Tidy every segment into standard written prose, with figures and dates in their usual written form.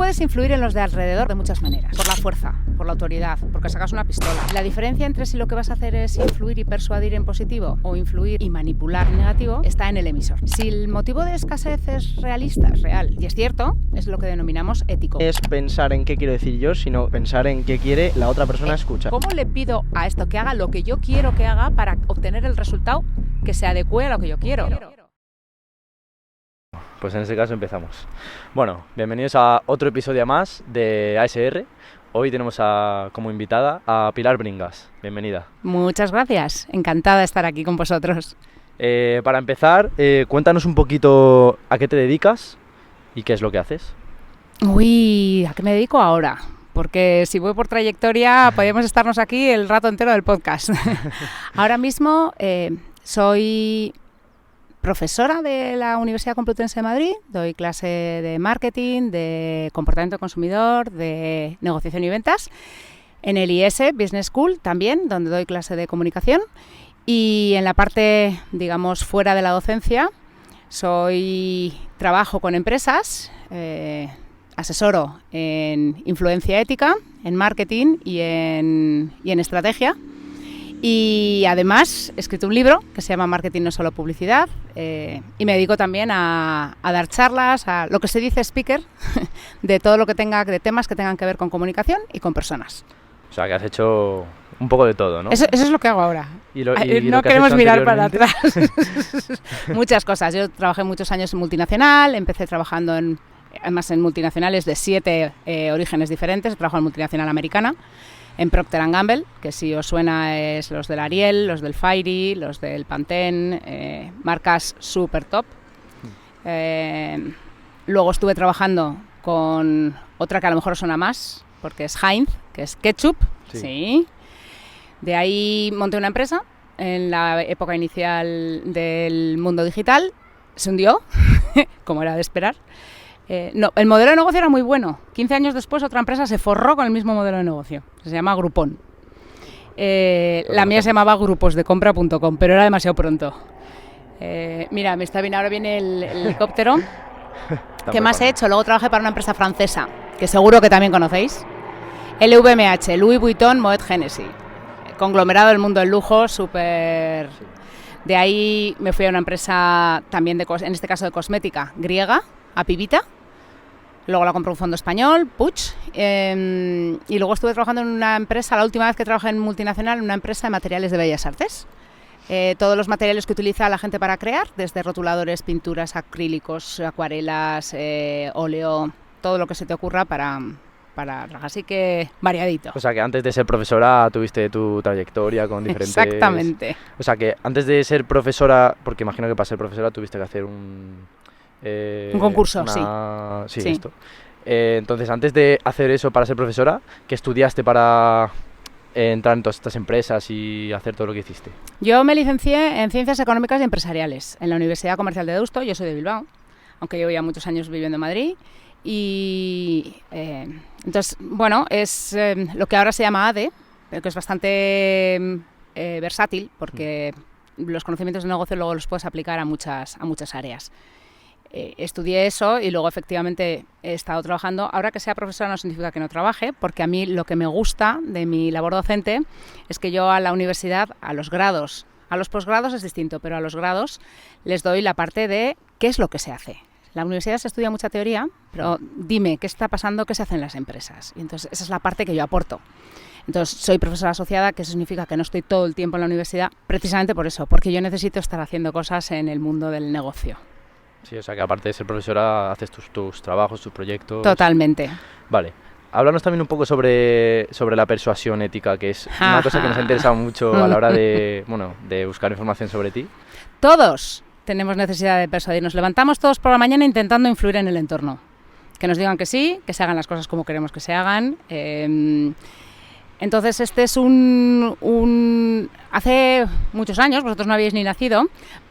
puedes influir en los de alrededor de muchas maneras. Por la fuerza, por la autoridad, porque sacas una pistola. La diferencia entre si lo que vas a hacer es influir y persuadir en positivo o influir y manipular en negativo está en el emisor. Si el motivo de escasez es realista, es real y es cierto, es lo que denominamos ético. Es pensar en qué quiero decir yo, sino pensar en qué quiere la otra persona escuchar. ¿Cómo le pido a esto que haga lo que yo quiero que haga para obtener el resultado que se adecue a lo que yo quiero? Pues en este caso empezamos. Bueno, bienvenidos a otro episodio más de ASR. Hoy tenemos como invitada a Pilar Bringas. Bienvenida. Muchas gracias, encantada de estar aquí con vosotros. Para empezar, cuéntanos un poquito a qué te dedicas y qué es lo que haces. Uy, ¿a qué me dedico ahora? Porque si voy por trayectoria podríamos estarnos aquí el rato entero del podcast. Ahora mismo soy profesora de la Universidad Complutense de Madrid, doy clase de marketing, de comportamiento consumidor, de negociación y ventas, en el IES Business School también, donde doy clase de comunicación, y en la parte, digamos, fuera de la docencia, trabajo con empresas, asesoro en influencia ética, en marketing y en estrategia. Y además he escrito un libro que se llama Marketing no solo publicidad y me dedico también a dar charlas, a lo que se dice speaker, de todo lo que de temas que tengan que ver con comunicación y con personas. O sea, que has hecho un poco de todo, ¿no? Eso es lo que hago ahora. No queremos mirar para atrás. Muchas cosas. Yo trabajé muchos años en multinacional, empecé trabajando además en multinacionales de 7 orígenes diferentes. He trabajado en multinacional americana, en Procter & Gamble, que si os suena es los del Ariel, los del Fairy, los del Pantene, marcas super top. Luego estuve trabajando con otra que a lo mejor os suena más, porque es Heinz, que es ketchup. Sí. De ahí monté una empresa en la época inicial del mundo digital. Se hundió, como era de esperar. No, el modelo de negocio era muy bueno. 15 años después otra empresa se forró con el mismo modelo de negocio. Se llama Groupon. La mía se llamaba gruposdecompra.com, pero era demasiado pronto. Mira, ahora viene el helicóptero. ¿Qué más he hecho? Luego trabajé para una empresa francesa, que seguro que también conocéis. LVMH, Louis Vuitton, Moet Hennessy. Conglomerado del mundo del lujo, súper... De ahí me fui a una empresa también, en este caso de cosmética, griega, a Pivita. Luego la compró un fondo español, Puig, y luego estuve trabajando en una empresa, la última vez que trabajé en multinacional, en una empresa de materiales de bellas artes. Todos los materiales que utiliza la gente para crear, desde rotuladores, pinturas, acrílicos, acuarelas, óleo, todo lo que se te ocurra para así que variadito. O sea, que antes de ser profesora tuviste tu trayectoria con diferentes... Exactamente. O sea, que antes de ser profesora, porque imagino que para ser profesora tuviste que hacer un concurso, sí. Esto. Entonces, antes de hacer eso para ser profesora, ¿qué estudiaste para entrar en todas estas empresas y hacer todo lo que hiciste? Yo me licencié en Ciencias Económicas y Empresariales en la Universidad Comercial de Deusto. Yo soy de Bilbao, aunque llevo ya muchos años viviendo en Madrid. Y entonces, bueno, es lo que ahora se llama ADE, pero que es bastante versátil, porque los conocimientos de negocio luego los puedes aplicar a muchas áreas. Estudié eso y luego efectivamente he estado trabajando. Ahora que sea profesora no significa que no trabaje, porque a mí lo que me gusta de mi labor docente es que yo a la universidad, a los grados, a los posgrados es distinto, pero a los grados les doy la parte de qué es lo que se hace. La universidad se estudia mucha teoría, pero dime qué está pasando, qué se hace en las empresas. Y entonces esa es la parte que yo aporto. Entonces soy profesora asociada, que eso significa que no estoy todo el tiempo en la universidad, precisamente por eso, porque yo necesito estar haciendo cosas en el mundo del negocio. Sí, o sea que aparte de ser profesora haces tus trabajos, tus proyectos... Totalmente. Vale. Háblanos también un poco sobre la persuasión ética, que es una cosa que nos ha interesado mucho a la hora de buscar información sobre ti. Todos tenemos necesidad de persuadir. Nos levantamos todos por la mañana intentando influir en el entorno. Que nos digan que sí, que se hagan las cosas como queremos que se hagan. Entonces este es hace muchos años, vosotros no habíais ni nacido,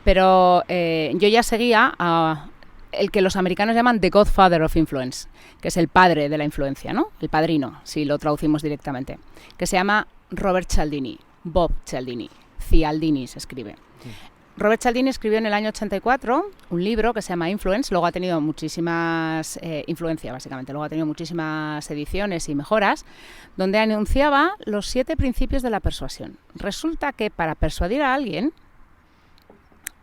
pero yo ya seguía a el que los americanos llaman The Godfather of Influence, que es el padre de la influencia, ¿no? El padrino, si lo traducimos directamente, que se llama Robert Cialdini, Bob Cialdini, Cialdini se escribe. Robert Cialdini escribió en el año 84 un libro que se llama Influence, luego ha tenido muchísimas influencia, básicamente, luego ha tenido muchísimas ediciones y mejoras, donde anunciaba los 7 principios de la persuasión. Resulta que para persuadir a alguien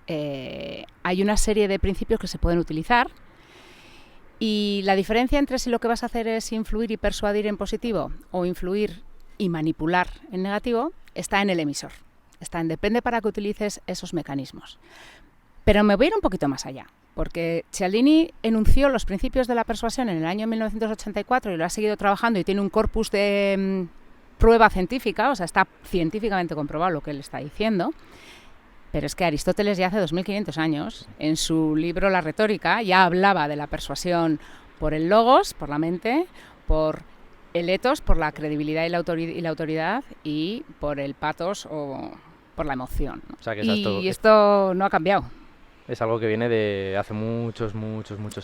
hay una serie de principios que se pueden utilizar, y la diferencia entre si lo que vas a hacer es influir y persuadir en positivo o influir y manipular en negativo está en el emisor. Depende para que utilices esos mecanismos. Pero me voy a ir un poquito más allá, porque Cialdini enunció los principios de la persuasión en el año 1984 y lo ha seguido trabajando y tiene un corpus de prueba científica, o sea, está científicamente comprobado lo que él está diciendo. Pero es que Aristóteles ya hace 2500 años, en su libro La retórica, ya hablaba de la persuasión por el logos, por la mente, por el ethos, por la credibilidad y la autoridad, y por el pathos o por la emoción, ¿no? O sea, que y esto no ha cambiado. Es algo que viene de hace muchos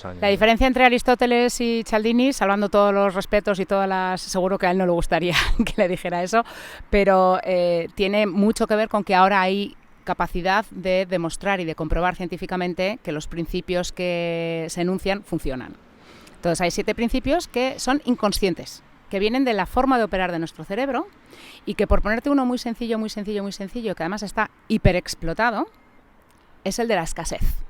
años. La diferencia entre Aristóteles y Cialdini, salvando todos los respetos y todas las... Seguro que a él no le gustaría que le dijera eso, pero tiene mucho que ver con que ahora hay capacidad de demostrar y de comprobar científicamente que los principios que se enuncian funcionan. Entonces hay 7 principios que son inconscientes, que vienen de la forma de operar de nuestro cerebro, y que, por ponerte uno muy sencillo, que además está hiperexplotado, es el de la escasez.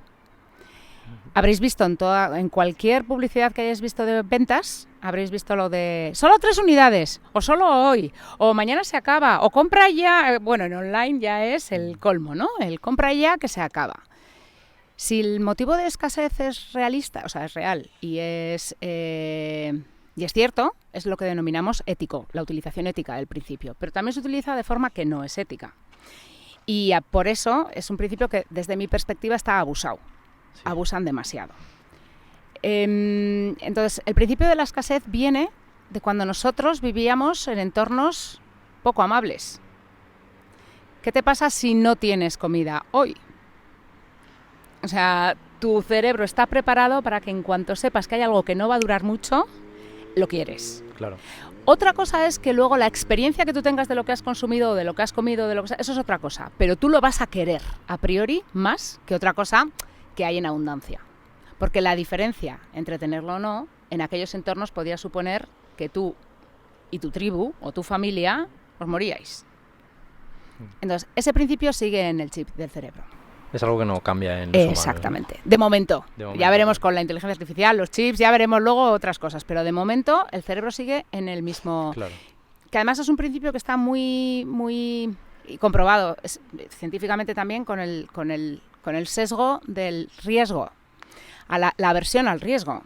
Habréis visto en cualquier publicidad que hayáis visto de ventas, habréis visto lo de solo 3 unidades, o solo hoy, o mañana se acaba, o compra ya. Bueno, en online ya es el colmo, ¿no? El compra ya que se acaba. Si el motivo de escasez es realista, o sea, es real y es cierto, es lo que denominamos ético, la utilización ética del principio, pero también se utiliza de forma que no es ética. Y por eso es un principio que, desde mi perspectiva, está abusado. Sí. Abusan demasiado. Entonces, el principio de la escasez viene de cuando nosotros vivíamos en entornos poco amables. ¿Qué te pasa si no tienes comida hoy? O sea, tu cerebro está preparado para que, en cuanto sepas que hay algo que no va a durar mucho, lo quieres. Claro. Otra cosa es que luego la experiencia que tú tengas de lo que has consumido, de lo que has comido, eso es otra cosa. Pero tú lo vas a querer, a priori, más que otra cosa que hay en abundancia. Porque la diferencia entre tenerlo o no, en aquellos entornos podía suponer que tú y tu tribu o tu familia os moríais. Entonces, ese principio sigue en el chip del cerebro. Es algo que no cambia en los humanos. Exactamente. De momento. Ya veremos con la inteligencia artificial, los chips, ya veremos luego otras cosas. Pero de momento el cerebro sigue en el mismo... Claro. Que además es un principio que está muy comprobado científicamente también con el sesgo del riesgo, la aversión al riesgo.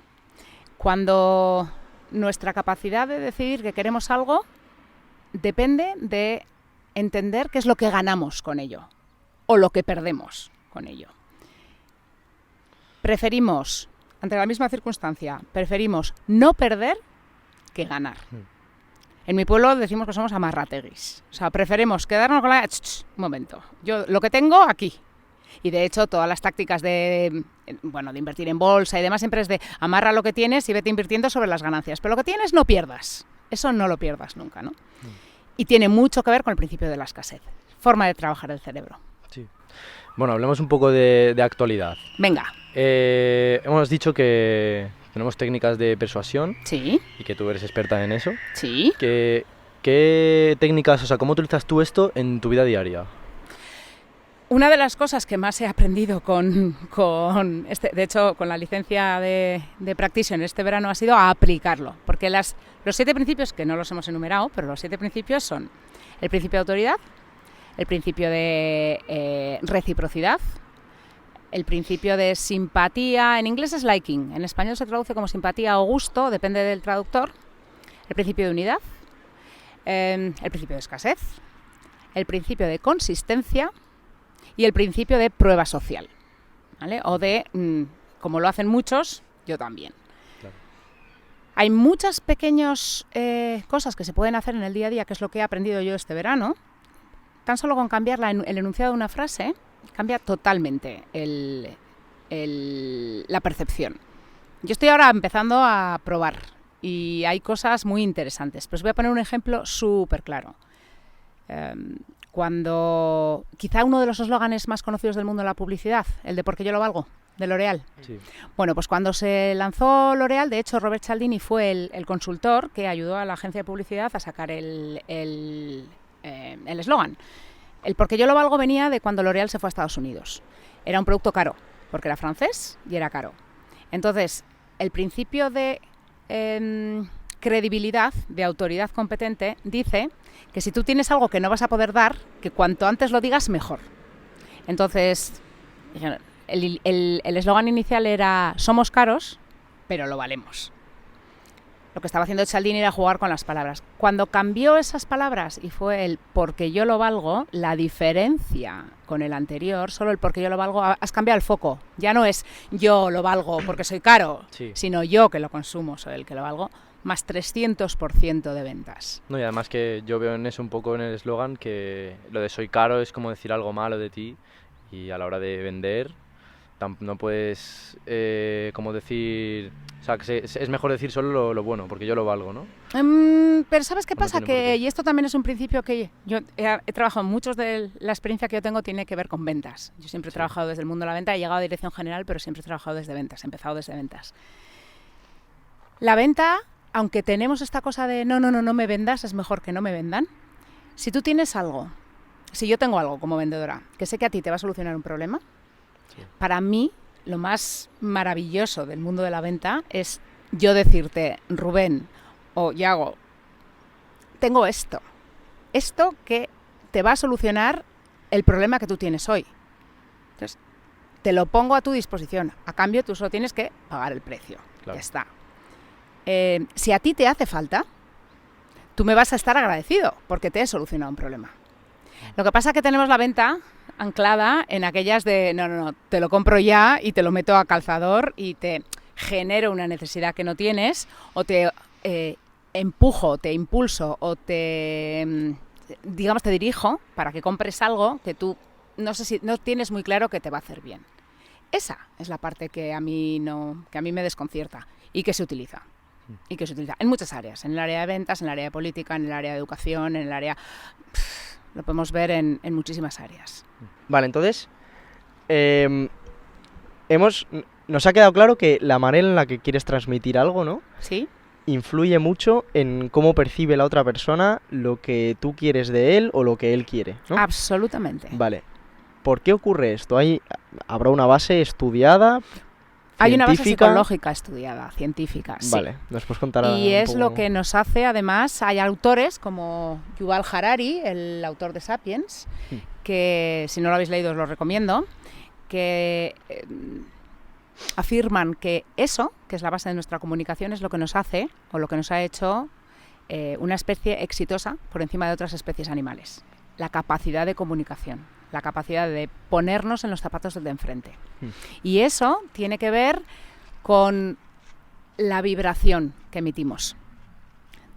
Cuando nuestra capacidad de decidir que queremos algo depende de entender qué es lo que ganamos con ello o lo que perdemos con ello. Preferimos, ante la misma circunstancia, no perder que ganar. En mi pueblo decimos que somos amarrateguis. O sea, preferimos quedarnos con la... un momento, yo lo que tengo aquí. Y de hecho, todas las tácticas de invertir en bolsa y demás siempre es de amarra lo que tienes y vete invirtiendo sobre las ganancias. Pero lo que tienes no pierdas. Eso no lo pierdas nunca, ¿no? Y tiene mucho que ver con el principio de la escasez. Forma de trabajar el cerebro. Sí. Bueno, hablemos un poco de actualidad. Venga. Hemos dicho que tenemos técnicas de persuasión. Sí. Y que tú eres experta en eso. Sí. ¿Qué técnicas, o sea, cómo utilizas tú esto en tu vida diaria? Una de las cosas que más he aprendido de hecho, con la licencia de Practitioner este verano ha sido a aplicarlo. Porque los 7 principios, que no los hemos enumerado, pero los 7 principios son el principio de autoridad, el principio de reciprocidad, el principio de simpatía, en inglés es liking, en español se traduce como simpatía o gusto, depende del traductor, el principio de unidad, el principio de escasez, el principio de consistencia y el principio de prueba social, ¿vale? O de, como lo hacen muchos, yo también. Claro. Hay muchas pequeñas cosas que se pueden hacer en el día a día, que es lo que he aprendido yo este verano. Tan solo con cambiar el enunciado de una frase, cambia totalmente la percepción. Yo estoy ahora empezando a probar y hay cosas muy interesantes. Pues voy a poner un ejemplo súper claro. cuando quizá uno de los eslóganes más conocidos del mundo de la publicidad, el de "porque yo lo valgo", de L'Oréal. Sí. Bueno, pues cuando se lanzó L'Oréal, de hecho, Robert Cialdini fue el consultor que ayudó a la agencia de publicidad a sacar el eslogan. El "porque yo lo valgo" venía de cuando L'Oréal se fue a Estados Unidos. Era un producto caro, porque era francés y era caro. Entonces, el principio de credibilidad, de autoridad competente, dice que si tú tienes algo que no vas a poder dar, que cuanto antes lo digas, mejor. Entonces, el eslogan inicial era "somos caros, pero lo valemos". Lo que estaba haciendo Cialdini era jugar con las palabras. Cuando cambió esas palabras y fue el "porque yo lo valgo", la diferencia con el anterior, solo el "porque yo lo valgo", has cambiado el foco. Ya no es "yo lo valgo porque soy caro", Sí. sino "yo que lo consumo soy el que lo valgo", más 300% de ventas. No, y además que yo veo en eso un poco en el eslogan que lo de "soy caro" es como decir algo malo de ti, y a la hora de vender no puedes como decir, o sea, que es mejor decir solo lo bueno, porque yo lo valgo, ¿no? Pero ¿sabes qué No pasa? tiene por qué. Y esto también es un principio que yo he trabajado, muchos de la experiencia que yo tengo tiene que ver con ventas. Yo siempre he trabajado desde el mundo de la venta, he llegado a dirección general, pero siempre he trabajado desde ventas, he empezado desde ventas. La venta, aunque tenemos esta cosa de no me vendas, es mejor que no me vendan. Si tú tienes algo, si yo tengo algo como vendedora, que sé que a ti te va a solucionar un problema, Sí. para mí lo más maravilloso del mundo de la venta es yo decirte: Rubén o Yago, tengo esto que te va a solucionar el problema que tú tienes hoy. Entonces, te lo pongo a tu disposición. A cambio, tú solo tienes que pagar el precio. Claro. Ya está. Si a ti te hace falta, tú me vas a estar agradecido porque te he solucionado un problema. Lo que pasa es que tenemos la venta anclada en aquellas de no, te lo compro ya y te lo meto a calzador y te genero una necesidad que no tienes, o te empujo, te impulso o te dirijo para que compres algo que tú no tienes muy claro que te va a hacer bien. Esa es la parte que a mí me desconcierta y que se utiliza. Y que se utiliza en muchas áreas, en el área de ventas, en el área de política, en el área de educación, en el área... Lo podemos ver en muchísimas áreas. Vale, entonces, nos ha quedado claro que la manera en la que quieres transmitir algo, ¿no?, ¿Sí? influye mucho en cómo percibe la otra persona lo que tú quieres de él o lo que él quiere, ¿no? Absolutamente. Vale. ¿Por qué ocurre esto? ¿Habrá una base estudiada? Hay una base científica? psicológica estudiada, científica, sí. Vale, ¿nos puedes contar Y un es poco? lo que nos hace, además, hay autores como Yuval Harari, el autor de Sapiens, que si no lo habéis leído os lo recomiendo, que afirman que eso, que es la base de nuestra comunicación, es lo que nos hace, o lo que nos ha hecho una especie exitosa por encima de otras especies animales. La capacidad de comunicación, la capacidad de ponernos en los zapatos del de enfrente. Y eso tiene que ver con la vibración que emitimos.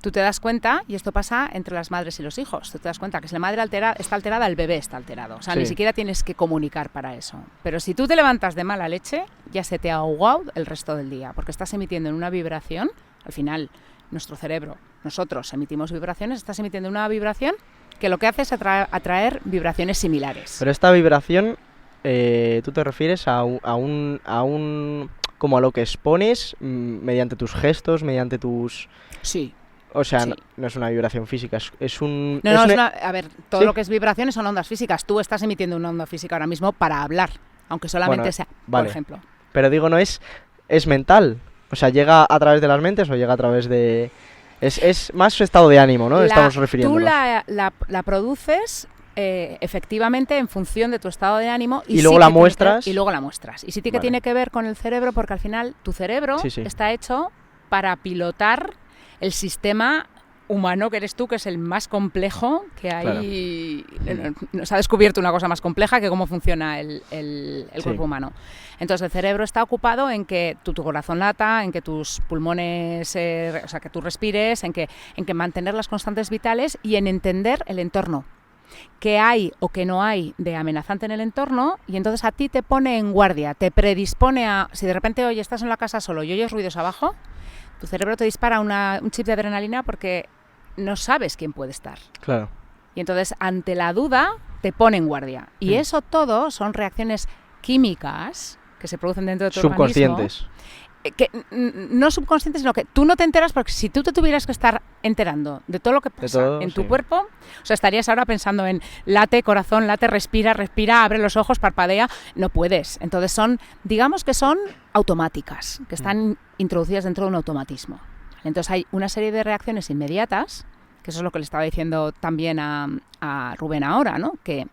Tú te das cuenta, y esto pasa entre las madres y los hijos, tú te das cuenta que si la madre está alterada, el bebé está alterado. O sea, Sí. ni siquiera tienes que comunicar para eso. Pero si tú te levantas de mala leche, ya se te ha ahogado el resto del día, porque estás emitiendo en una vibración. Al final, nuestro cerebro, nosotros emitimos vibraciones, estás emitiendo una vibración que lo que hace es atraer vibraciones similares. Pero esta vibración, tú te refieres a un como a lo que expones mediante tus gestos, mediante tus... Sí. O sea, Sí. no es una vibración física, es un... No, a ver, todo ¿Sí? lo que es vibraciones son ondas físicas. Tú estás emitiendo una onda física ahora mismo para hablar, aunque solamente Bueno, sea, vale. por ejemplo. Pero digo, no es mental. O sea, ¿llega a través de las mentes o llega a través de...? Es más su estado de ánimo, ¿no? Estamos refiriéndonos. Tú la produces efectivamente en función de tu estado de ánimo Y luego la muestras. Y luego la muestras. Y sí que Vale. tiene que ver con el cerebro, porque al final tu cerebro Sí. está hecho para pilotar el sistema humano que eres tú, que es el más complejo que hay. Nos ha descubierto una cosa más compleja que cómo funciona el Sí. cuerpo humano. Entonces el cerebro está ocupado en que tu corazón lata, en que tus pulmones, o sea, que tú respires, en que mantener las constantes vitales y en entender el entorno. Qué hay o qué no hay de amenazante en el entorno, y entonces a ti te pone en guardia, te predispone a... Si de repente hoy estás en la casa solo y oyes ruidos abajo, tu cerebro te dispara un chip de adrenalina porque no sabes quién puede estar. Claro. Y entonces, ante la duda, te pone en guardia. Y eso todo son reacciones químicas que se producen dentro de tu subconscientes. organismo. Que no subconscientes, sino que tú no te enteras, porque si tú te tuvieras que estar enterando de todo lo que pasa en tu cuerpo, o sea, estarías ahora pensando en late, corazón, late, respira, abre los ojos, parpadea, no puedes. Entonces digamos que son automáticas, que están introducidas dentro de un automatismo. Entonces hay una serie de reacciones inmediatas, que eso es lo que le estaba diciendo también a Rubén ahora, ¿no? Que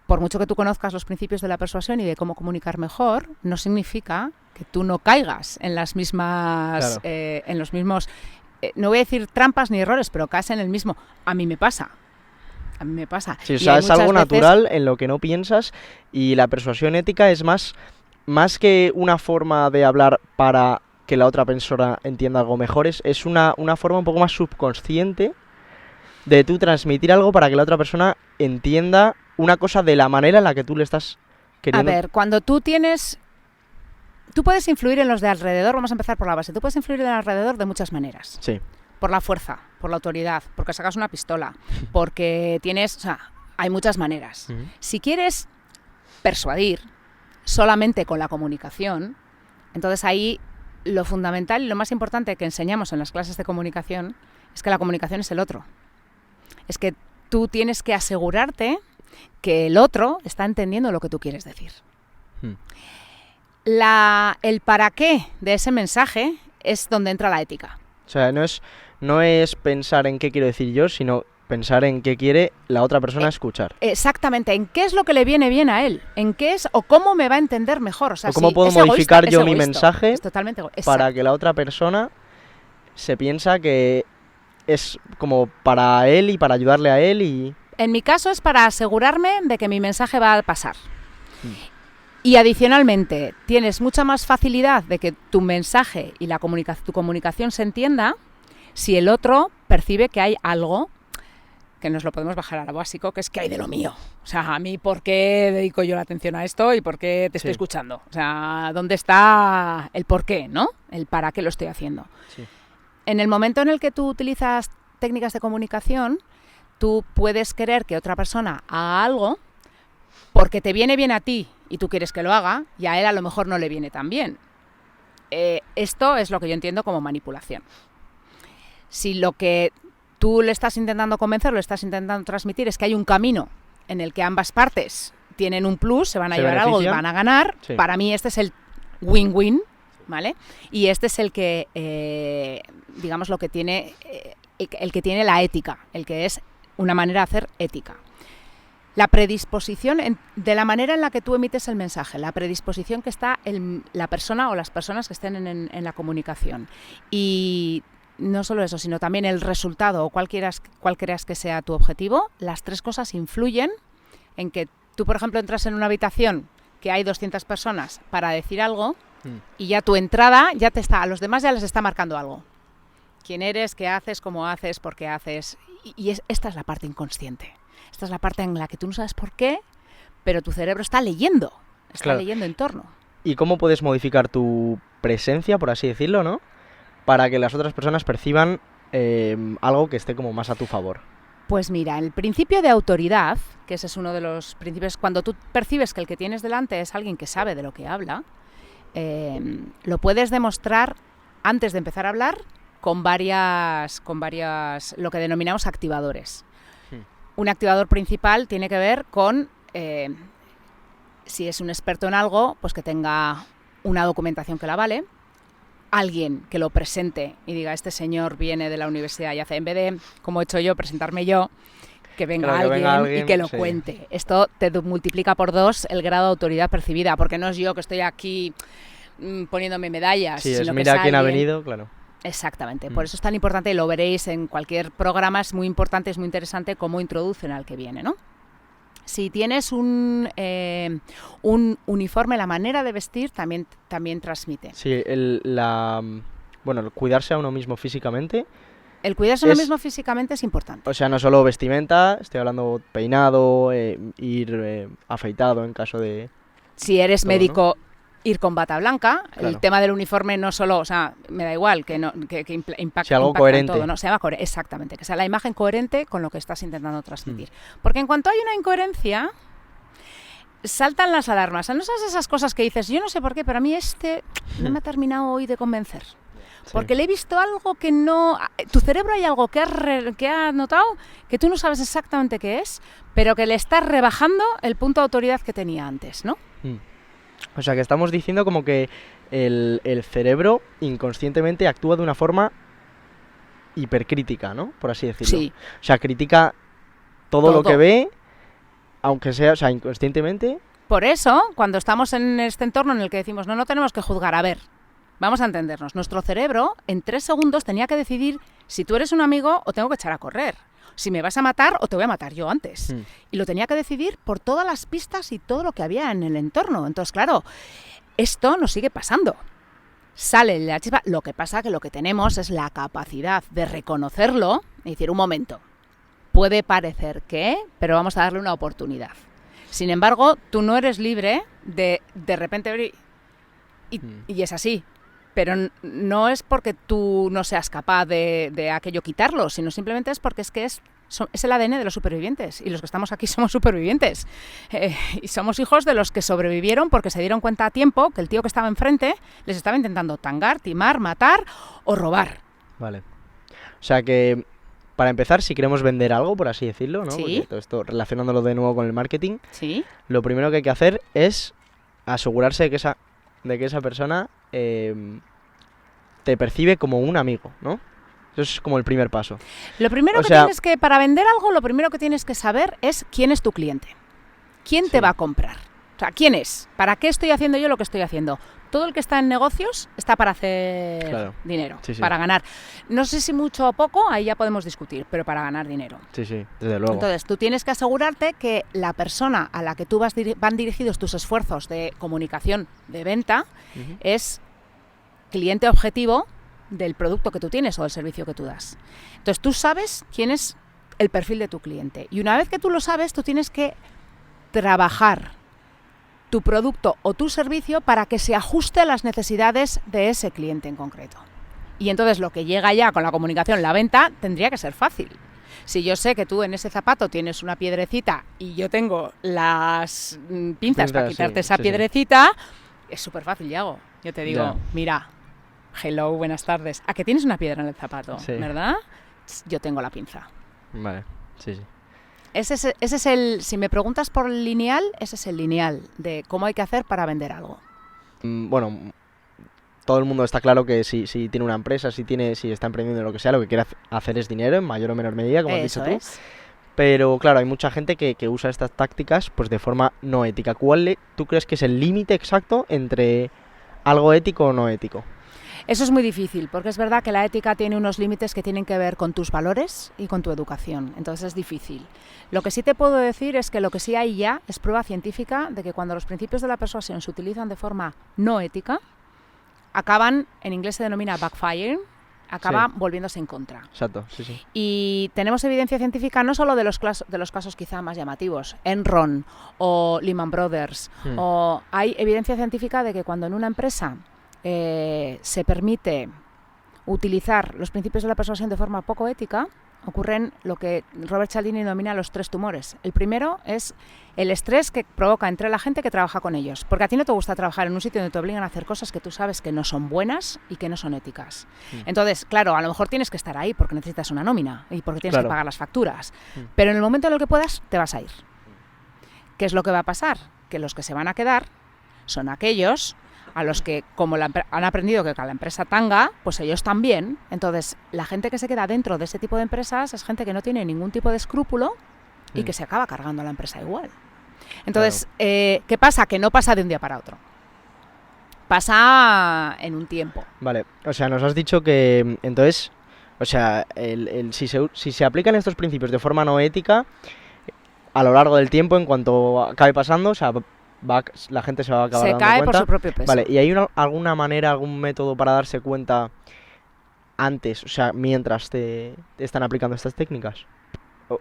por mucho que tú conozcas los principios de la persuasión y de cómo comunicar mejor, no significa que tú no caigas en las mismas, en los mismos, no voy a decir trampas ni errores, pero caes en el mismo. A mí me pasa. Sí, o sea, es algo natural en lo que no piensas, y la persuasión ética es más que una forma de hablar para que la otra persona entienda algo mejor, es una forma un poco más subconsciente de tú transmitir algo para que la otra persona entienda una cosa de la manera en la que tú le estás queriendo. A ver, cuando tú puedes influir en los de alrededor, vamos a empezar por la base, tú puedes influir en el alrededor de muchas maneras. Sí. Por la fuerza, por la autoridad, porque sacas una pistola, porque tienes, o sea, hay muchas maneras. Si quieres persuadir solamente con la comunicación, entonces ahí lo fundamental y lo más importante que enseñamos en las clases de comunicación es que la comunicación es el otro. Es que tú tienes que asegurarte que el otro está entendiendo lo que tú quieres decir. El para qué de ese mensaje es donde entra la ética. O sea, no es pensar en qué quiero decir yo, sino pensar en qué quiere la otra persona escuchar. Exactamente, en qué es lo que le viene bien a él, en qué es o cómo me va a entender mejor. O sea, cómo puedo modificar yo mi mensaje para que la otra persona se piensa que es como para él y para ayudarle a él. Y en mi caso es para asegurarme de que mi mensaje va a pasar. Y adicionalmente, tienes mucha más facilidad de que tu mensaje y tu comunicación se entienda si el otro percibe que hay algo que nos lo podemos bajar a lo básico, que es que hay de lo mío. O sea, a mí, ¿por qué dedico yo la atención a esto y por qué te estoy escuchando? O sea, ¿dónde está el por qué, no? El para qué lo estoy haciendo. Sí. En el momento en el que tú utilizas técnicas de comunicación, tú puedes querer que otra persona haga algo porque te viene bien a ti y tú quieres que lo haga, y a él a lo mejor no le viene tan bien. Esto es lo que yo entiendo como manipulación. Si lo que tú le estás intentando convencer, lo estás intentando transmitir, es que hay un camino en el que ambas partes tienen un plus, se van a llevar algo y van a ganar, para mí este es el win-win, ¿vale? Y este es el que, digamos, lo que tiene, el que tiene la ética, el que es una manera de hacer ética. La predisposición, de la manera en la que tú emites el mensaje, la predisposición que está la persona o las personas que estén en la comunicación. Y no solo eso, sino también el resultado o cuál creas que sea tu objetivo. Las tres cosas influyen en que tú, por ejemplo, entras en una habitación que hay 200 personas para decir algo y ya tu entrada a los demás ya les está marcando algo. Quién eres, qué haces, cómo haces, por qué haces. Esta es la parte inconsciente. Esta es la parte en la que tú no sabes por qué, pero tu cerebro está leyendo en torno. ¿Y cómo puedes modificar tu presencia, por así decirlo, ¿no? Para que las otras personas perciban algo que esté como más a tu favor? Pues mira, el principio de autoridad, que ese es uno de los principios, cuando tú percibes que el que tienes delante es alguien que sabe de lo que habla, lo puedes demostrar antes de empezar a hablar con varias, lo que denominamos activadores. Un activador principal tiene que ver con, si es un experto en algo, pues que tenga una documentación que la avale, alguien que lo presente y diga, este señor viene de la universidad y hace, en vez de, como he hecho yo, presentarme yo, que venga alguien y que lo cuente. Esto te multiplica por 2 el grado de autoridad percibida, porque no es yo que estoy aquí poniéndome medallas, sí, sino mira que es quién alguien. Ha venido, claro. Exactamente, por eso es tan importante, y lo veréis en cualquier programa, es muy importante, es muy interesante cómo introducen al que viene, ¿no? Si tienes un uniforme, la manera de vestir también transmite. Sí, el cuidarse a uno mismo físicamente. El cuidarse a uno mismo físicamente es importante. O sea, no solo vestimenta, estoy hablando peinado, ir afeitado en caso de... Si eres médico, ¿no? ir con bata blanca. Claro. El tema del uniforme no solo, o sea, me da igual, que impacte algo coherente. en todo, ¿no? Se llama exactamente, que sea la imagen coherente con lo que estás intentando transmitir. Porque en cuanto hay una incoherencia, saltan las alarmas. No sabes esas cosas que dices, yo no sé por qué, pero a mí no me ha terminado hoy de convencer. Sí. Porque le he visto algo que no... Tu cerebro hay algo que ha notado que tú no sabes exactamente qué es, pero que le estás rebajando el punto de autoridad que tenía antes, ¿no? O sea, que estamos diciendo como que el cerebro inconscientemente actúa de una forma hipercrítica, ¿no? Por así decirlo. Sí. O sea, critica todo lo que ve, aunque sea, o sea, inconscientemente. Por eso, cuando estamos en este entorno en el que decimos, no tenemos que juzgar, a ver, vamos a entendernos. Nuestro cerebro, en 3 segundos, tenía que decidir si tú eres un amigo o tengo que echar a correr. Si me vas a matar o te voy a matar yo antes. Y lo tenía que decidir por todas las pistas y todo lo que había en el entorno. Entonces, claro, esto nos sigue pasando. Sale la chispa. Lo que pasa que lo que tenemos es la capacidad de reconocerlo y decir, un momento, puede parecer que, pero vamos a darle una oportunidad. Sin embargo, tú no eres libre de repente ver y es así. Pero no es porque tú no seas capaz de aquello quitarlo, sino simplemente es porque es el ADN de los supervivientes. Y los que estamos aquí somos supervivientes. Y somos hijos de los que sobrevivieron porque se dieron cuenta a tiempo que el tío que estaba enfrente les estaba intentando tangar, timar, matar o robar. Vale. O sea que, para empezar, si queremos vender algo, por así decirlo, ¿no? Sí. Porque todo esto, relacionándolo de nuevo con el marketing, sí. Lo primero que hay que hacer es asegurarse de que esa persona te percibe como un amigo, ¿no? Eso es como el primer paso. Lo primero para vender algo, lo primero que tienes que saber es quién es tu cliente. ¿Quién te va a comprar? O sea, ¿quién es? ¿Para qué estoy haciendo yo lo que estoy haciendo? Todo el que está en negocios está para hacer dinero, para ganar. No sé si mucho o poco, ahí ya podemos discutir, pero para ganar dinero. Sí, desde luego. Entonces, tú tienes que asegurarte que la persona a la que tú van dirigidos tus esfuerzos de comunicación, de venta, es cliente objetivo del producto que tú tienes o del servicio que tú das. Entonces, tú sabes quién es el perfil de tu cliente. Y una vez que tú lo sabes, tú tienes que trabajar tu producto o tu servicio para que se ajuste a las necesidades de ese cliente en concreto. Y entonces lo que llega ya con la comunicación, la venta, tendría que ser fácil. Si yo sé que tú en ese zapato tienes una piedrecita y yo tengo las pinzas para quitarte esa piedrecita, es súper fácil, Yago. Yo te digo, mira, hello, buenas tardes. ¿A que tienes una piedra en el zapato? ¿Verdad? Yo tengo la pinza. Vale, sí. Ese es el, si me preguntas por el lineal, ese es el lineal de cómo hay que hacer para vender algo. Bueno, todo el mundo está claro que si tiene una empresa, si está emprendiendo lo que sea, lo que quiere hacer es dinero en mayor o menor medida, como has dicho tú. Pero claro, hay mucha gente que usa estas tácticas pues de forma no ética. ¿Cuál tú crees que es el límite exacto entre algo ético o no ético? Eso es muy difícil, porque es verdad que la ética tiene unos límites que tienen que ver con tus valores y con tu educación, entonces es difícil. Lo que sí te puedo decir es que lo que sí hay ya es prueba científica de que cuando los principios de la persuasión se utilizan de forma no ética, acaban, en inglés se denomina backfiring, volviéndose en contra. Exacto, sí. Y tenemos evidencia científica no solo de los casos quizá más llamativos, Enron o Lehman Brothers, o hay evidencia científica de que cuando en una empresa se permite utilizar los principios de la persuasión de forma poco ética, ocurren lo que Robert Cialdini denomina los 3 tumores. El primero es el estrés que provoca entre la gente que trabaja con ellos, porque a ti no te gusta trabajar en un sitio donde te obligan a hacer cosas que tú sabes que no son buenas y que no son éticas. Entonces, claro, a lo mejor tienes que estar ahí porque necesitas una nómina y porque tienes que pagar las facturas, pero en el momento en el que puedas, te vas a ir. ¿Qué es lo que va a pasar? Que los que se van a quedar son aquellos a los que, como han aprendido que a la empresa tanga, pues ellos también. Entonces, la gente que se queda dentro de ese tipo de empresas es gente que no tiene ningún tipo de escrúpulo y que se acaba cargando a la empresa igual. Entonces, ¿qué pasa? Que no pasa de un día para otro. Pasa en un tiempo. Vale, o sea, nos has dicho que, entonces, o sea, si se aplican estos principios de forma no ética, a lo largo del tiempo, en cuanto acabe pasando, o sea, la gente se va a acabar dando cuenta. Se cae por su propio peso. Vale, ¿y hay alguna manera, algún método para darse cuenta antes, o sea, mientras te están aplicando estas técnicas?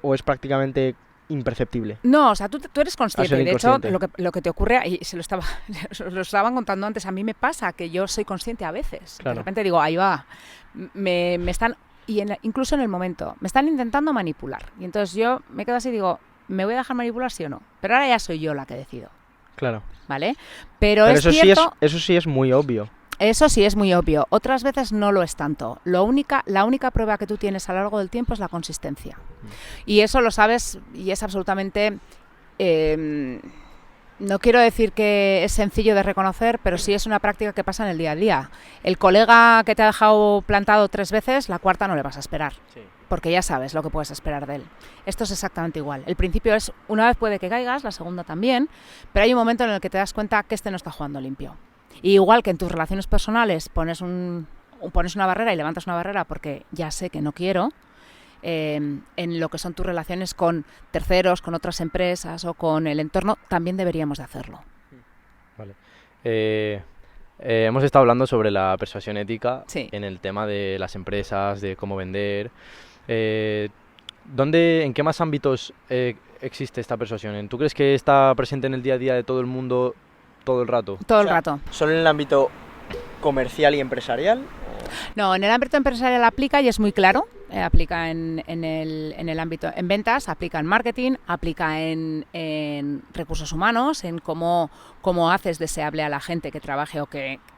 ¿O es prácticamente imperceptible. No, o sea, tú eres consciente. De hecho, lo que te ocurre, y se lo estaban contando antes, a mí me pasa que yo soy consciente a veces. Claro. De repente digo, ahí va, me están, incluso en el momento, me están intentando manipular. Y entonces yo me quedo así y digo, ¿me voy a dejar manipular sí o no? Pero ahora ya soy yo la que decido. Claro. ¿Vale? Pero eso cierto, eso sí es muy obvio. Eso sí es muy obvio. Otras veces no lo es tanto. La única prueba que tú tienes a lo largo del tiempo es la consistencia. Y eso lo sabes y es absolutamente... no quiero decir que es sencillo de reconocer, pero sí es una práctica que pasa en el día a día. El colega que te ha dejado plantado 3 veces, la cuarta no le vas a esperar. Sí. Porque ya sabes lo que puedes esperar de él. Esto es exactamente igual. El principio es, una vez puede que caigas, la segunda también, pero hay un momento en el que te das cuenta que este no está jugando limpio. Y igual que en tus relaciones personales pones una barrera y levantas una barrera porque ya sé que no quiero, en lo que son tus relaciones con terceros, con otras empresas o con el entorno, también deberíamos de hacerlo. Vale. Hemos estado hablando sobre la persuasión ética sí. En el tema de las empresas, de cómo vender. ¿En qué más ámbitos existe esta persuasión? ¿Tú crees que está presente en el día a día de todo el mundo todo el rato? Todo el rato. ¿Solo en el ámbito comercial y empresarial? No, en el ámbito empresarial aplica y es muy claro. Aplica en el ámbito, en ventas, aplica en marketing, aplica en recursos humanos, en cómo haces deseable a la gente que trabaje o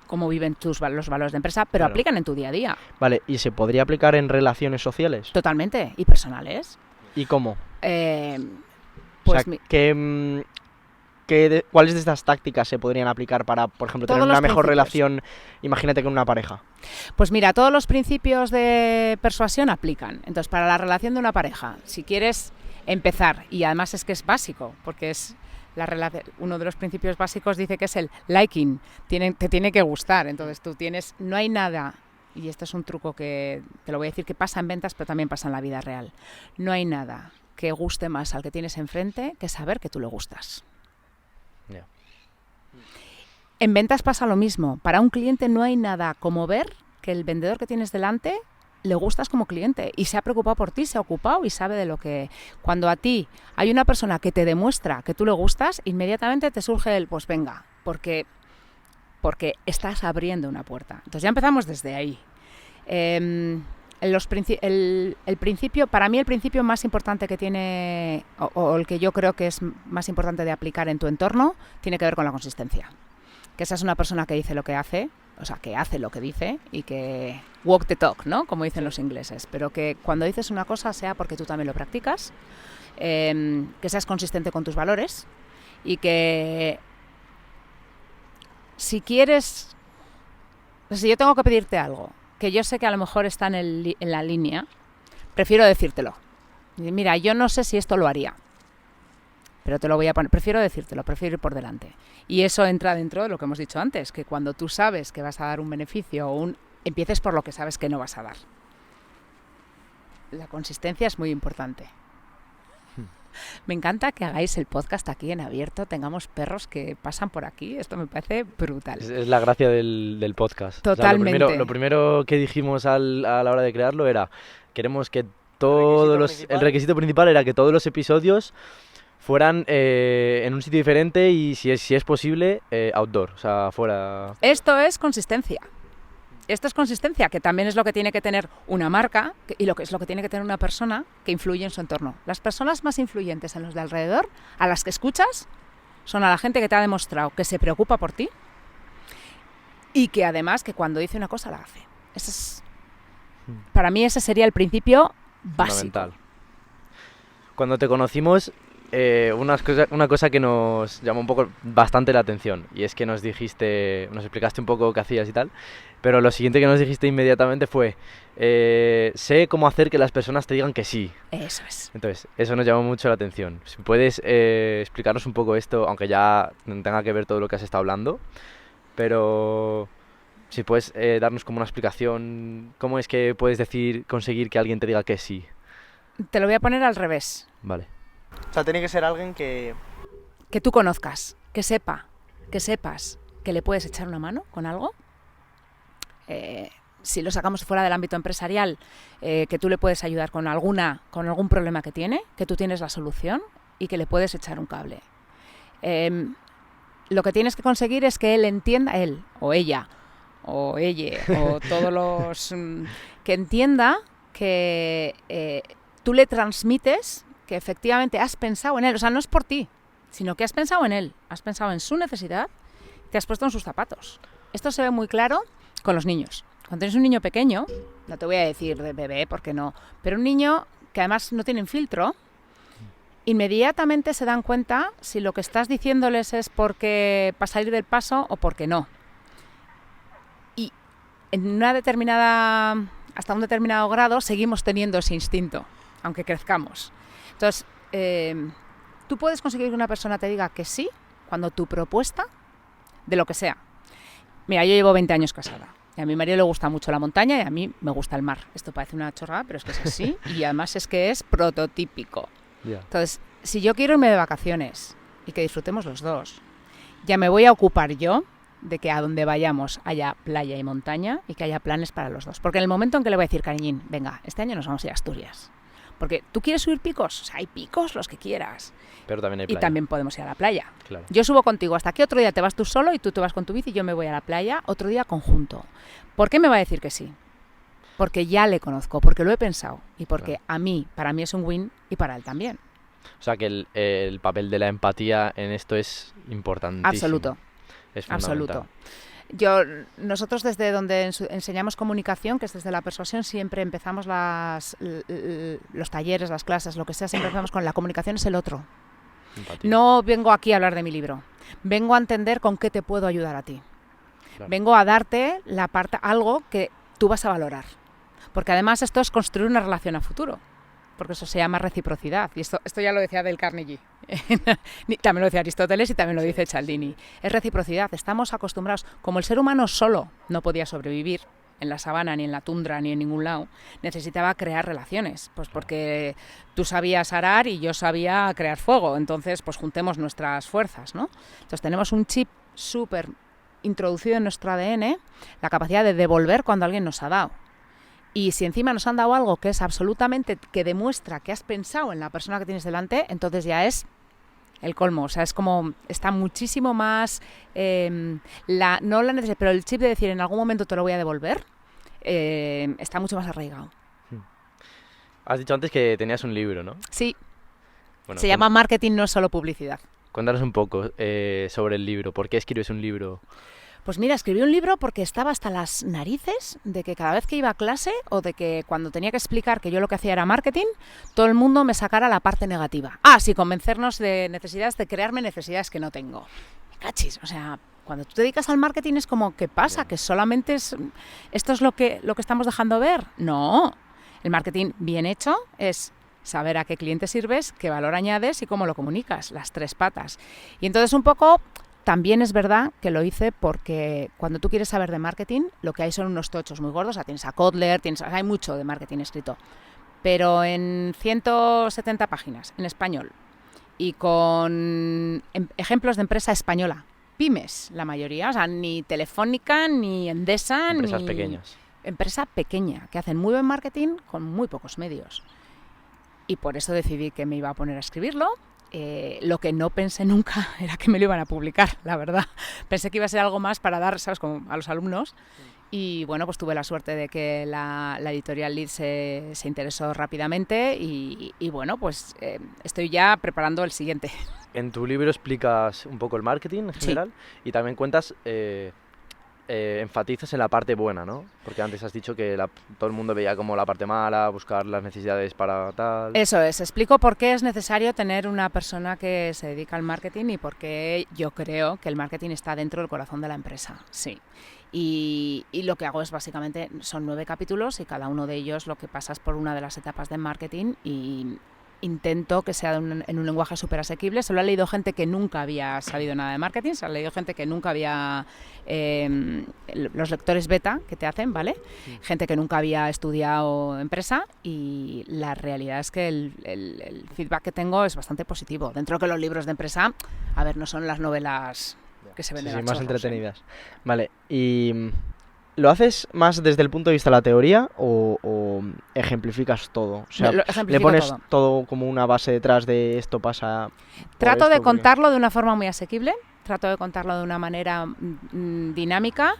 cómo viven los valores de empresa, pero claro. Aplican en tu día a día. Vale, ¿y se podría aplicar en relaciones sociales? Totalmente, y personales. ¿Y cómo? Pues ¿cuáles de estas tácticas se podrían aplicar para, por ejemplo, tener una mejor relación, imagínate, con una pareja? Pues mira, todos los principios de persuasión aplican. Entonces, para la relación de una pareja, si quieres empezar, y además es que es básico, porque es uno de los principios básicos dice que es el liking, te tiene que gustar. Entonces no hay nada, y este es un truco que te lo voy a decir, que pasa en ventas, pero también pasa en la vida real. No hay nada que guste más al que tienes enfrente que saber que tú le gustas. Yeah. En ventas pasa lo mismo. Para un cliente no hay nada como ver que el vendedor que tienes delante le gustas como cliente y se ha preocupado por ti, se ha ocupado y sabe de lo que... Cuando a ti hay una persona que te demuestra que tú le gustas, inmediatamente te surge el pues venga, porque estás abriendo una puerta. Entonces ya empezamos desde ahí. El principio, para mí el principio más importante que tiene, o el que yo creo que es más importante de aplicar en tu entorno, tiene que ver con la consistencia. Que esa es una persona que dice lo que hace, o sea, que hace lo que dice y que walk the talk, ¿no? Como dicen los ingleses. Pero que cuando dices una cosa sea porque tú también lo practicas, que seas consistente con tus valores y que si quieres, si yo tengo que pedirte algo que yo sé que a lo mejor está en la línea, prefiero decírtelo. Mira, yo no sé si esto lo haría, pero te lo voy a poner, prefiero decírtelo, prefiero ir por delante. Y eso entra dentro de lo que hemos dicho antes, que cuando tú sabes que vas a dar un beneficio empieces por lo que sabes que no vas a dar. La consistencia es muy importante. Me encanta que hagáis el podcast aquí en abierto, tengamos perros que pasan por aquí, esto me parece brutal. Es la gracia del podcast. Totalmente. O sea, lo primero que dijimos a la hora de crearlo era, queremos que el requisito principal era que todos los episodios fueran en un sitio diferente y si es posible, outdoor, o sea, fuera. Esto es consistencia. Esto es consistencia, que también es lo que tiene que tener una marca y lo que tiene que tener una persona que influye en su entorno. Las personas más influyentes en los de alrededor, a las que escuchas, son a la gente que te ha demostrado que se preocupa por ti y que además que cuando dice una cosa la hace. Para mí ese sería el principio básico. Fundamental. Cuando te conocimos, una cosa que nos llamó bastante la atención y es que nos explicaste un poco qué hacías y tal, pero lo siguiente que nos dijiste inmediatamente fue sé cómo hacer que las personas te digan que sí. Eso es. Entonces, eso nos llamó mucho la atención. Si puedes explicarnos un poco esto, aunque ya tenga que ver todo lo que has estado hablando, pero si puedes darnos como una explicación, ¿cómo es que puedes conseguir que alguien te diga que sí? Te lo voy a poner al revés. Vale. O sea, tiene que ser alguien que tú conozcas, que sepas que le puedes echar una mano con algo. si lo sacamos fuera del ámbito empresarial, que tú le puedes ayudar con algún problema que tiene, que tú tienes la solución y que le puedes echar un cable. Lo que tienes que conseguir es que él entienda, él o ella o ella o todos los... que entienda que tú le transmites que efectivamente has pensado en él. O sea, no es por ti, sino que has pensado en él, has pensado en su necesidad, te has puesto en sus zapatos. Esto se ve muy claro con los niños. Cuando tienes un niño pequeño, no te voy a decir de bebé porque no, pero un niño que además no tiene filtro, inmediatamente se dan cuenta si lo que estás diciéndoles es porque para salir del paso o porque no. Y hasta un determinado grado seguimos teniendo ese instinto, aunque crezcamos. Entonces, tú puedes conseguir que una persona te diga que sí cuando tu propuesta, de lo que sea. Mira, yo llevo 20 años casada. Y a mi marido le gusta mucho la montaña y a mí me gusta el mar. Esto parece una chorrada, pero es que es así. Y además es que es prototípico. Yeah. Entonces, si yo quiero irme de vacaciones y que disfrutemos los dos, ya me voy a ocupar yo de que a donde vayamos haya playa y montaña y que haya planes para los dos. Porque en el momento en que le voy a decir, cariñín, venga, este año nos vamos a ir a Asturias. Porque tú quieres subir picos, o sea, hay picos los que quieras. Pero también hay playa. Y también podemos ir a la playa. Claro. Yo subo contigo, hasta aquí otro día te vas tú solo y tú te vas con tu bici y yo me voy a la playa, otro día conjunto. ¿Por qué me va a decir que sí? Porque ya le conozco, porque lo he pensado y porque para mí es un win y para él también. O sea que el papel de la empatía en esto es importantísimo. Absoluto. Es fundamental. Absoluto. Nosotros desde donde enseñamos comunicación, que es desde la persuasión, siempre empezamos los talleres, las clases, lo que sea, siempre empezamos con la comunicación es el otro. Empatía. No vengo aquí a hablar de mi libro, vengo a entender con qué te puedo ayudar a ti. Claro. Vengo a darte algo que tú vas a valorar. Porque además esto es construir una relación a futuro. Porque eso se llama reciprocidad. Y esto ya lo decía Dale Carnegie. También lo decía Aristóteles y también lo dice Cialdini. Es reciprocidad. Estamos acostumbrados. Como el ser humano solo no podía sobrevivir en la sabana, ni en la tundra, ni en ningún lado, necesitaba crear relaciones. Pues porque tú sabías arar y yo sabía crear fuego. Entonces, pues juntemos nuestras fuerzas, ¿no? Entonces tenemos un chip súper introducido en nuestro ADN, la capacidad de devolver cuando alguien nos ha dado. Y si encima nos han dado algo que es absolutamente, que demuestra que has pensado en la persona que tienes delante, entonces ya es el colmo. O sea, es como, está muchísimo más, no la necesidad, pero el chip de decir en algún momento te lo voy a devolver, está mucho más arraigado. Has dicho antes que tenías un libro, ¿no? Sí. Bueno, se llama Marketing no es solo publicidad. Cuéntanos un poco sobre el libro. ¿Por qué escribes un libro? Pues mira, escribí un libro porque estaba hasta las narices de que cada vez que iba a clase o de que cuando tenía que explicar que yo lo que hacía era marketing, todo el mundo me sacara la parte negativa. Sí, convencernos de necesidades, de crearme necesidades que no tengo. Cachis, o sea, cuando tú te dedicas al marketing es como, ¿qué pasa? ¿Que solamente esto es lo que estamos dejando ver? No, el marketing bien hecho es saber a qué cliente sirves, qué valor añades y cómo lo comunicas, las 3 patas. Y entonces un poco... También es verdad que lo hice porque cuando tú quieres saber de marketing, lo que hay son unos tochos muy gordos. O sea, tienes a Kotler, hay mucho de marketing escrito. Pero en 170 páginas, en español, y con ejemplos de empresa española. Pymes, la mayoría. O sea, ni Telefónica, ni Endesa, Empresas pequeñas. Empresa pequeña, que hacen muy buen marketing con muy pocos medios. Y por eso decidí que me iba a poner a escribirlo. Lo que no pensé nunca era que me lo iban a publicar, la verdad. Pensé que iba a ser algo más para dar, ¿sabes?, como a los alumnos. Y bueno, pues tuve la suerte de que la editorial Lead se interesó rápidamente y bueno, pues estoy ya preparando el siguiente. En tu libro explicas un poco el marketing en general, sí. Y también cuentas... enfatizas en la parte buena, ¿no? Porque antes has dicho que todo el mundo veía como la parte mala, buscar las necesidades para tal... Eso es, explico por qué es necesario tener una persona que se dedica al marketing y por qué yo creo que el marketing está dentro del corazón de la empresa, sí. Y lo que hago es básicamente, son 9 capítulos y cada uno de ellos lo que pasa es por una de las etapas de marketing y... Intento que sea en un lenguaje súper asequible. Se lo ha leído gente que nunca había sabido nada de marketing, se lo ha leído gente que nunca había... los lectores beta que te hacen, ¿vale? Sí. Gente que nunca había estudiado empresa y la realidad es que el feedback que tengo es bastante positivo. Dentro que los libros de empresa, no son las novelas que se venden más entretenidas. Vale, y ¿Lo haces más desde el punto de vista de la teoría o ejemplificas todo? O sea, ¿le pones todo como una base detrás de esto pasa? Trato de contarlo de una forma muy asequible, trato de contarlo de una manera dinámica.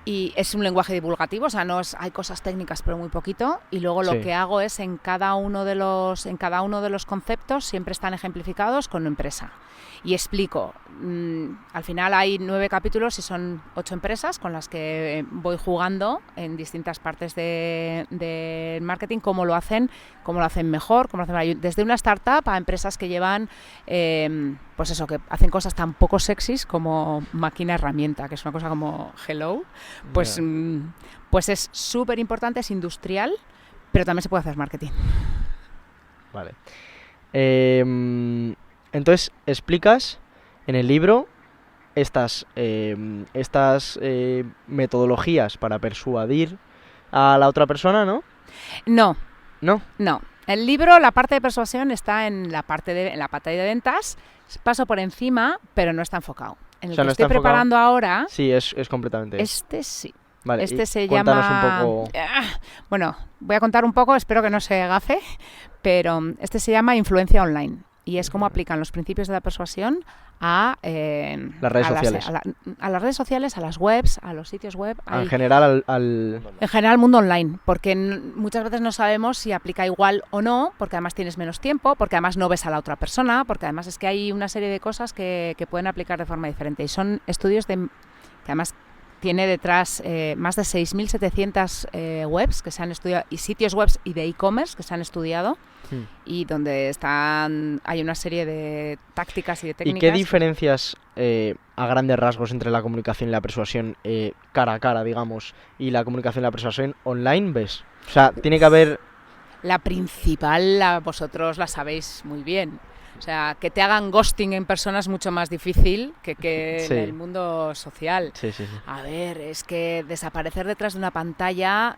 Y es un lenguaje divulgativo, o sea, hay cosas técnicas pero muy poquito, y luego lo que hago es en cada uno de los conceptos siempre están ejemplificados con una empresa. Y explico, al final hay 9 capítulos y son 8 empresas con las que voy jugando en distintas partes del marketing, cómo lo hacen mejor, desde una startup a empresas que llevan, pues eso, que hacen cosas tan poco sexys como máquina herramienta, que es una cosa como hello, pues es súper importante, es industrial, pero también se puede hacer marketing. Vale. Entonces, explicas en el libro estas metodologías para persuadir a la otra persona, ¿no? No. ¿No? No. El libro, la parte de persuasión está en la parte de ventas. Paso por encima, pero no está enfocado. En el que estoy preparando ahora... Sí, es completamente. Este sí. Vale, este se llama... un poco... Bueno, voy a contar un poco, espero que no se gafe, pero este se llama Influencia Online. Y es cómo aplican los principios de la persuasión a las redes sociales. A las redes sociales, a las webs, a los sitios web. En general En general al mundo online, porque muchas veces no sabemos si aplica igual o no, porque además tienes menos tiempo, porque además no ves a la otra persona, porque además es que hay una serie de cosas que pueden aplicar de forma diferente. Y son estudios que además tiene detrás más de 6.700 webs que se han estudiado, y sitios web y de e-commerce que se han estudiado, y donde hay una serie de tácticas y de técnicas. ¿Y qué diferencias a grandes rasgos entre la comunicación y la persuasión cara a cara, digamos, y la comunicación y la persuasión online ves? O sea, tiene que haber... La principal, vosotros la sabéis muy bien. O sea, que te hagan ghosting en persona es mucho más difícil que en el mundo social. Sí. A ver, es que desaparecer detrás de una pantalla,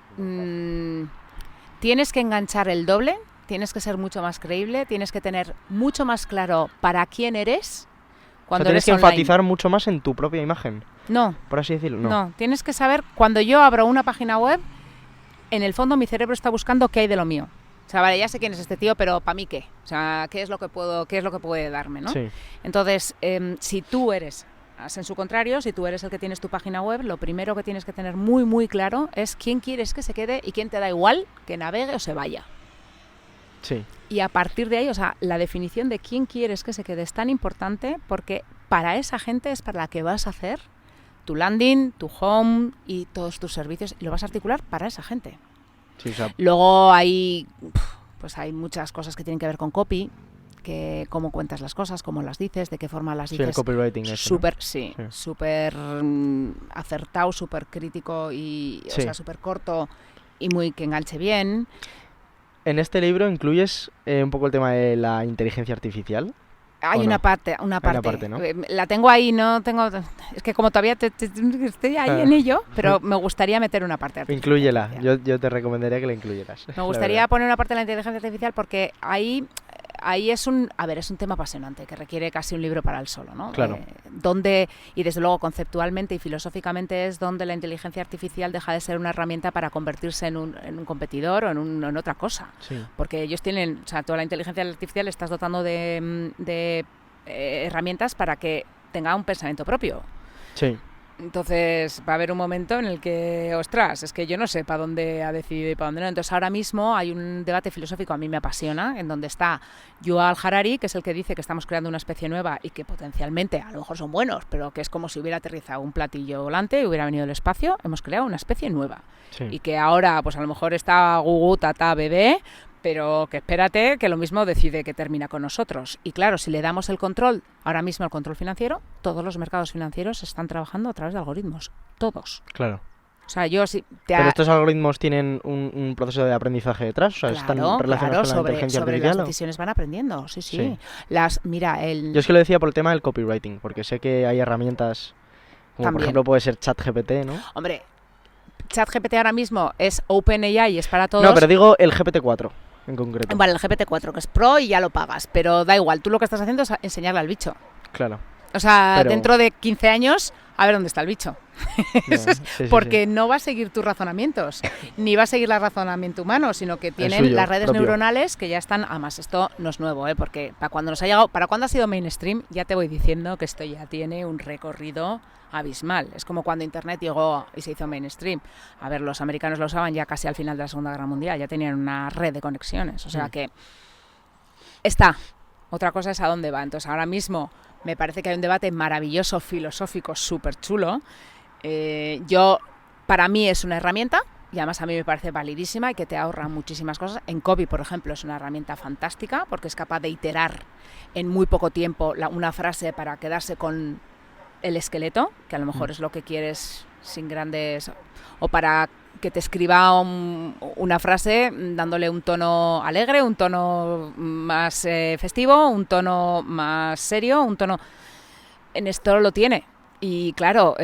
tienes que enganchar el doble, tienes que ser mucho más creíble, tienes que tener mucho más claro para quién eres cuando tienes que online. Enfatizar mucho más en tu propia imagen. No. Por así decirlo, No, tienes que saber, cuando yo abro una página web, en el fondo mi cerebro está buscando qué hay de lo mío. O sea, vale, ya sé quién es este tío, pero ¿para mí qué? O sea, ¿qué es lo que puede darme, no? Sí. Entonces, si tú eres, en su contrario, si tú eres el que tienes tu página web, lo primero que tienes que tener muy, muy claro es quién quieres que se quede y quién te da igual que navegue o se vaya. Sí. Y a partir de ahí, o sea, la definición de quién quieres que se quede es tan importante porque para esa gente es para la que vas a hacer tu landing, tu home y todos tus servicios, y lo vas a articular para esa gente. Sí, o sea, luego hay muchas cosas que tienen que ver con copy, que cómo cuentas las cosas, cómo las dices, de qué forma las dices. Sí, el copywriting es súper, ¿no? Súper acertado, súper crítico y o sea, súper corto y muy que enganche bien. En este libro incluyes un poco el tema de la inteligencia artificial. Hay una parte, ¿no? La tengo ahí, no tengo... Es que como todavía estoy ahí en ello, pero me gustaría meter una parte artificial. Inclúyela, yo te recomendaría que la incluyeras. Me gustaría poner una parte de la inteligencia artificial porque ahí es un tema apasionante que requiere casi un libro para él solo, ¿no? Claro. Y desde luego conceptualmente y filosóficamente es donde la inteligencia artificial deja de ser una herramienta para convertirse en un competidor o en otra cosa. Sí. Porque ellos tienen, o sea, toda la inteligencia artificial le estás dotando de herramientas para que tenga un pensamiento propio. Sí. Entonces va a haber un momento en el que, ostras, es que yo no sé para dónde ha decidido y para dónde no. Entonces ahora mismo hay un debate filosófico, a mí me apasiona, en donde está Yuval Harari, que es el que dice que estamos creando una especie nueva y que potencialmente a lo mejor son buenos, pero que es como si hubiera aterrizado un platillo volante y hubiera venido del espacio. Hemos creado una especie nueva. Sí. Y que ahora pues a lo mejor está Gugu, Tata, Bebé, pero que espérate que lo mismo decide que termina con nosotros. Y claro, si le damos el control, ahora mismo el control financiero, todos los mercados financieros están trabajando a través de algoritmos. Todos. Claro. O sea, yo sí... ¿Pero estos algoritmos tienen un proceso de aprendizaje detrás? O sea, ¿están relacionados con la inteligencia sobre artificial? Las decisiones van aprendiendo, sí. Sí. Yo es que lo decía por el tema del copywriting, porque sé que hay herramientas, como por ejemplo puede ser ChatGPT, ¿no? Hombre, ChatGPT ahora mismo es OpenAI y es para todos. No, pero digo el GPT-4. En concreto. Vale, el GPT-4, que es Pro y ya lo pagas, pero da igual, tú lo que estás haciendo es enseñarle al bicho. Claro. O sea, dentro de 15 años, a ver dónde está el bicho. Porque no va a seguir tus razonamientos, ni va a seguir el razonamiento humano, sino que tienen las redes neuronales que ya están. Además, esto no es nuevo, porque para cuando nos ha llegado, para cuando ha sido mainstream, ya te voy diciendo que esto ya tiene un recorrido abismal. Es como cuando Internet llegó y se hizo mainstream. A ver, los americanos lo usaban ya casi al final de la Segunda Guerra Mundial, ya tenían una red de conexiones. O sea que está. Otra cosa es a dónde va. Entonces, ahora mismo me parece que hay un debate maravilloso, filosófico, súper chulo. Para mí es una herramienta y además a mí me parece validísima y que te ahorra muchísimas cosas. En Copy, por ejemplo, es una herramienta fantástica porque es capaz de iterar en muy poco tiempo una frase para quedarse con el esqueleto, que a lo mejor es lo que quieres sin grandes... o para que te escriba una frase dándole un tono alegre, un tono más festivo, un tono más serio, un tono... En esto lo tiene. Y claro,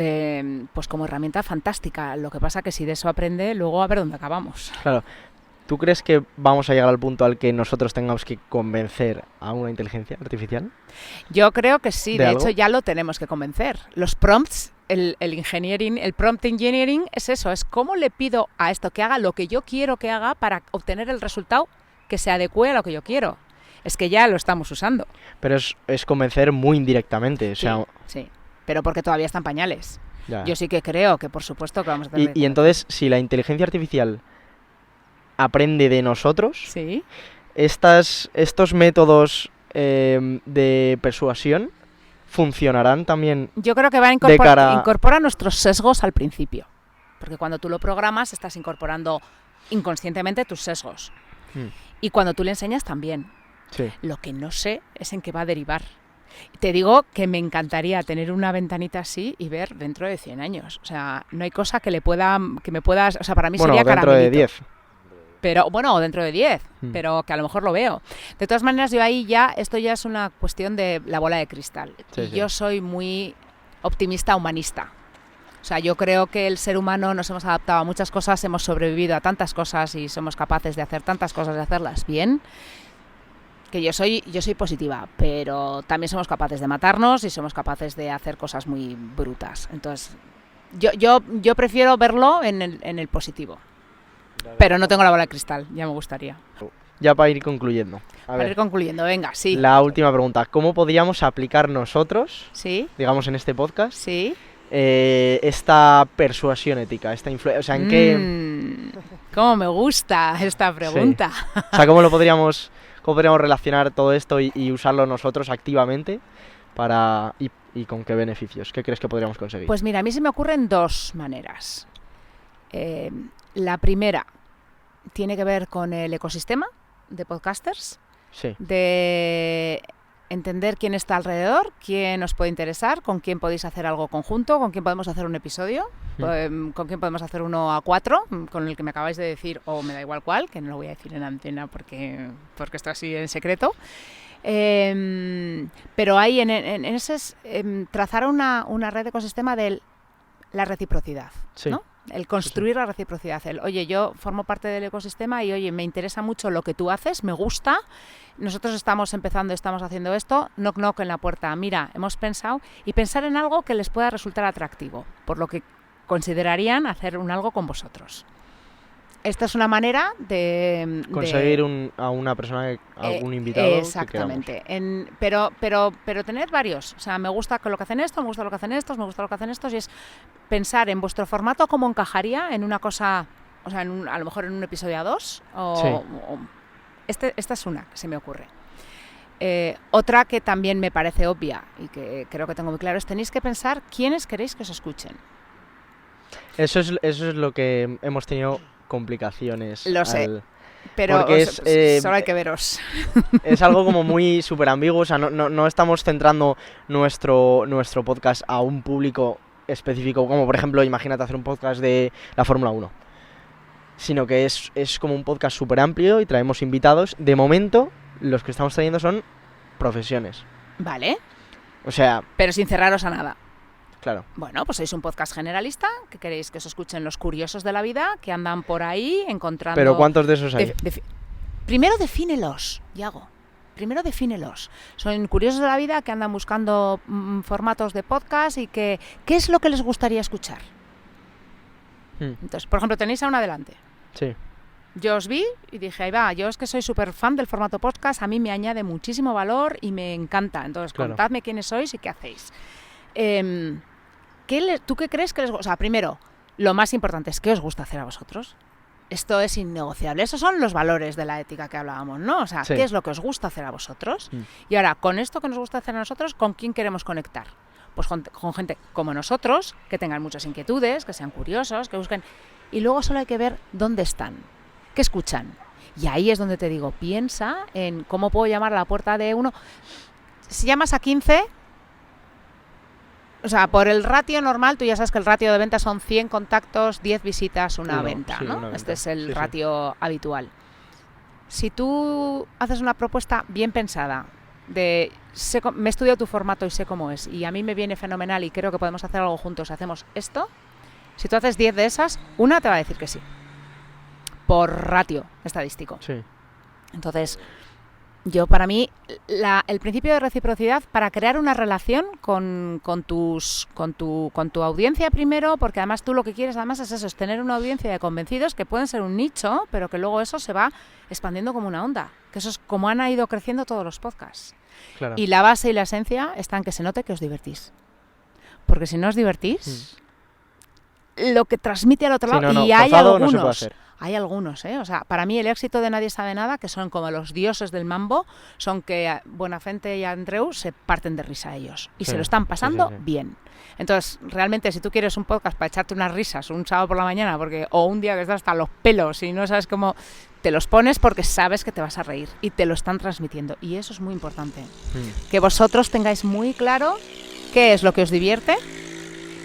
pues como herramienta fantástica. Lo que pasa que si de eso aprende, luego a ver dónde acabamos. Claro. ¿Tú crees que vamos a llegar al punto al que nosotros tengamos que convencer a una inteligencia artificial? Yo creo que sí. De hecho, ya lo tenemos que convencer. Los prompts, el prompt engineering es eso. Es cómo le pido a esto que haga lo que yo quiero que haga para obtener el resultado que se adecue a lo que yo quiero. Es que ya lo estamos usando. Pero es convencer muy indirectamente. O sea, sí. Pero porque todavía están pañales. Ya. Yo sí que creo que por supuesto que vamos a tener... Y entonces, si la inteligencia artificial aprende de nosotros, ¿sí? Estos métodos de persuasión funcionarán también. Yo creo que van a incorporar nuestros sesgos al principio. Porque cuando tú lo programas estás incorporando inconscientemente tus sesgos. Y cuando tú le enseñas también. Sí. Lo que no sé es en qué va a derivar. Te digo que me encantaría tener una ventanita así y ver dentro de 100 años. O sea, no hay cosa que me puedas... O sea, para mí sería caramelito. Dentro de 10. Pero, o dentro de 10, pero que a lo mejor lo veo. De todas maneras, yo ahí esto ya es una cuestión de la bola de cristal. Sí. Yo soy muy optimista humanista. O sea, yo creo que el ser humano nos hemos adaptado a muchas cosas, hemos sobrevivido a tantas cosas y somos capaces de hacer tantas cosas, de hacerlas bien, que yo soy positiva, pero también somos capaces de matarnos y somos capaces de hacer cosas muy brutas. Entonces, yo prefiero verlo en el positivo. Pero no tengo la bola de cristal, ya me gustaría. Ya para ir concluyendo. Para ir concluyendo, venga, sí. La última pregunta. ¿Cómo podríamos aplicar nosotros, digamos en este podcast, esta persuasión ética, esta influencia? O sea, ¿en qué...? ¿Cómo me gusta esta pregunta? Sí. O sea, ¿cómo podríamos relacionar todo esto y usarlo nosotros activamente y con qué beneficios? ¿Qué crees que podríamos conseguir? Pues mira, a mí se me ocurren dos maneras. La primera tiene que ver con el ecosistema de podcasters, de entender quién está alrededor, quién os puede interesar, con quién podéis hacer algo conjunto, con quién podemos hacer un episodio, con quién podemos hacer 1 a 4, con el que me acabáis de decir, o me da igual cuál, que no lo voy a decir en antena porque está así en secreto. Pero ahí en ese es trazar una red de ecosistema de la reciprocidad, ¿no? El construir la reciprocidad, oye, yo formo parte del ecosistema y oye, me interesa mucho lo que tú haces, me gusta, nosotros estamos empezando, estamos haciendo esto, knock knock en la puerta, mira, hemos pensado, y pensar en algo que les pueda resultar atractivo, por lo que considerarían hacer algo con vosotros. Esta es una manera de conseguir a una persona, algún invitado. Exactamente. Pero tener varios. O sea, me gusta lo que hacen estos, me gusta lo que hacen estos, me gusta lo que hacen estos. Y es pensar en vuestro formato cómo encajaría en una cosa, o sea, a lo mejor en un episodio a 2. Esta es una que se me ocurre. Otra que también me parece obvia y que creo que tengo muy claro es tenéis que pensar quiénes queréis que os escuchen. Eso es lo que hemos tenido complicaciones. Lo sé, pero solo hay que veros. Es algo como muy súper ambiguo, o sea, no estamos centrando nuestro podcast a un público específico, como por ejemplo, imagínate hacer un podcast de la Fórmula 1, sino que es como un podcast súper amplio y traemos invitados. De momento, los que estamos trayendo son profesiones. Vale. O sea... Pero sin cerraros a nada. Claro. Bueno, pues sois un podcast generalista, que queréis que os escuchen los curiosos de la vida, que andan por ahí encontrando... ¿Pero cuántos de esos hay? Primero defínelos, Yago. primero defínelos. Son curiosos de la vida que andan buscando formatos de podcast y ¿qué es lo que les gustaría escuchar? Entonces, por ejemplo, tenéis a una adelante. Sí. Yo os vi y dije, ahí va, yo es que soy súper fan del formato podcast, a mí me añade muchísimo valor y me encanta. Entonces, contadme quiénes sois y qué hacéis. ¿Tú qué crees que les gusta? O sea, primero, lo más importante es ¿qué os gusta hacer a vosotros? Esto es innegociable. Esos son los valores de la ética que hablábamos, ¿no? O sea, ¿qué es lo que os gusta hacer a vosotros? Y ahora, con esto que nos gusta hacer a nosotros, ¿con quién queremos conectar? Pues con gente como nosotros, que tengan muchas inquietudes, que sean curiosos, que busquen... Y luego solo hay que ver dónde están. ¿Qué escuchan? Y ahí es donde te digo, piensa en cómo puedo llamar a la puerta de uno. Si llamas a 15, o sea, por el ratio normal, tú ya sabes que el ratio de venta son 100 contactos, 10 visitas, una venta, ¿no? Una venta. Este es el ratio habitual. Si tú haces una propuesta bien pensada, me he estudiado tu formato y sé cómo es, y a mí me viene fenomenal y creo que podemos hacer algo juntos, hacemos esto, si tú haces 10 de esas, una te va a decir que sí. Por ratio estadístico. Sí. Entonces, para mí, el principio de reciprocidad para crear una relación con tu audiencia primero, porque además tú lo que quieres además es eso, es tener una audiencia de convencidos que pueden ser un nicho, pero que luego eso se va expandiendo como una onda, que eso es como han ido creciendo todos los podcasts. Claro. Y la base y la esencia está en que se note que os divertís. Porque si no os divertís, lo que transmite al otro lado, y hay algunos... No se puede hacer. Hay algunos, o sea, para mí el éxito de Nadie Sabe Nada, que son como los dioses del mambo, son que Buenafuente y Andreu se parten de risa a ellos y se lo están pasando bien. Entonces, realmente, si tú quieres un podcast para echarte unas risas un sábado por la mañana o un día que estás hasta los pelos y no sabes cómo, te los pones porque sabes que te vas a reír y te lo están transmitiendo. Y eso es muy importante. Que vosotros tengáis muy claro qué es lo que os divierte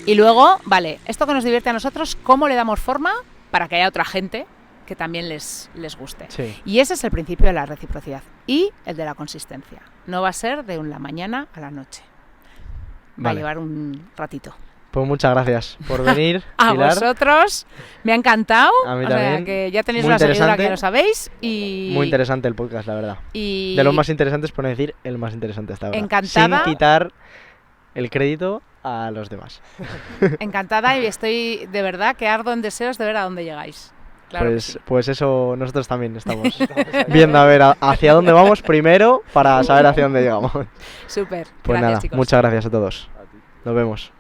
y luego, vale, esto que nos divierte a nosotros, ¿cómo le damos forma para que haya otra gente que también les guste? Sí. Y ese es el principio de la reciprocidad y el de la consistencia. No va a ser de la mañana a la noche. Va a llevar un ratito. Pues muchas gracias por venir, a Pilar. Vosotros, me ha encantado. A mí también. Sea, que ya tenéis una seguidora que ya lo sabéis. Muy interesante el podcast, la verdad. Y de los más interesantes, por no decir el más interesante hasta ahora. Encantada. Sin quitar el crédito a los demás. Encantada y estoy de verdad que ardo en deseos de ver a dónde llegáis. Claro pues eso nosotros también estamos viendo a ver hacia dónde vamos primero para saber hacia dónde llegamos. Súper. Pues gracias, nada, chicos. muchas gracias a todos. Nos vemos.